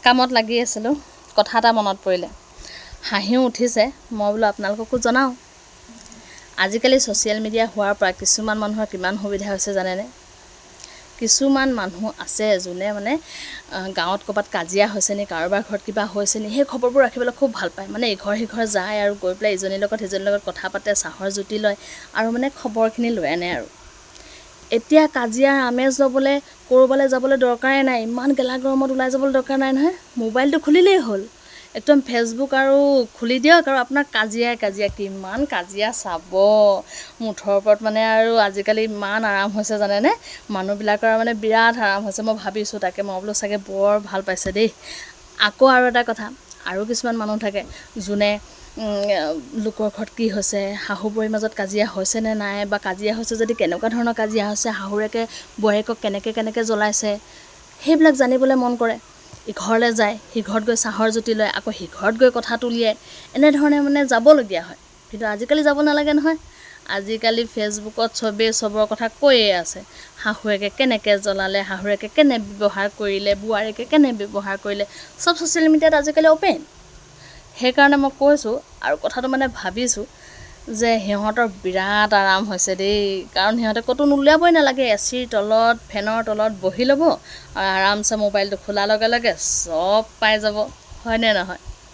কামত লাগি আছিলোঁ, কথা এটা মনত পৰিলে, হাঁহিও উঠিছে। মই বোলো আপোনালোককো জনাওঁ। আজিকালি ছ'চিয়েল মিডিয়া হোৱাৰ পৰা কিছুমান মানুহৰ কিমান সুবিধা হৈছে জানেনে? কিছুমান মানুহ আছে যোনে মানে গাঁৱত ক'ৰবাত কাজিয়া হৈছে নি, কাৰোবাৰ ঘৰত কিবা হৈছে নি, সেই খবৰবোৰ ৰাখিবলৈ খুব ভাল পায়। মানে ইঘৰ সিঘৰ যায় আৰু গৈ পেলাই ইজনীৰ লগত সিজনীৰ লগত কথা পাতে, চাহৰ জুতি লয় আৰু মানে খবৰখিনি লৈ আনে আৰু। এতিয়া কাজিয়াৰ আমেজ ল'বলৈ ক'ৰবালৈ যাবলৈ দৰকাৰেই নাই, ইমান গেলা গৰমত ওলাই যাবলৈ দৰকাৰ নাই নহয়। মোবাইলটো খুলিলেই হ'ল, একদম ফেচবুক আৰু খুলি দিয়ক আৰু আপোনাৰ কাজিয়া কিমান কাজিয়া চাব। মুঠৰ ওপৰত মানে আৰু আজিকালি ইমান আৰাম হৈছে জানেনে, মানুহবিলাকৰ মানে বিৰাট আৰাম হৈছে। মই ভাবিছোঁ তাকে, মই বোলো চাগে বৰ ভাল পাইছে দেই। আকৌ আৰু এটা কথা, আৰু কিছুমান মানুহ থাকে যোনে লোকৰ ঘৰত কি হৈছে, শাহু বোৱাৰীৰ মাজত কাজিয়া হৈছেনে নাই, বা কাজিয়া হৈছে যদি কেনেকুৱা ধৰণৰ কাজিয়া হৈছে, শাহুৱেকে বোৱাৰীয়েকক কেনেকৈ জ্বলাইছে, সেইবিলাক জানিবলৈ মন কৰে। ইঘৰলৈ যায়, সিঘৰত গৈ চাহৰ জুতি লয়, আকৌ সিঘৰত গৈ কথাটো উলিয়ায়, এনেধৰণে মানে যাবলগীয়া হয়। কিন্তু আজিকালি যাব নালাগে নহয়। আজিকালি ফেচবুকত চবেই চবৰ কথা কৈয়ে আছে। শাহুৱেকে কেনেকৈ জ্বলালে, শাহুৱেকে কেনে ব্যৱহাৰ কৰিলে, বোৱাৰীয়েকে কেনে ব্যৱহাৰ কৰিলে, চব ছ'চিয়েল মিডিয়াত আজিকালি অ'পেন। সেইকাৰণে মই কৈছোঁ আৰু কথাটো মানে ভাবিছোঁ যে সিহঁতৰ বিৰাট আৰাম হৈছে দেই। কাৰণ সিহঁতে ক'তো নোলিয়াবই নালাগে, এচিৰ তলত, ফেনৰ তলত বহি ল'ব আৰু আৰামছে মোবাইলটো খোলাৰ লগে লগে চব পাই যাব, হয়নে নহয়?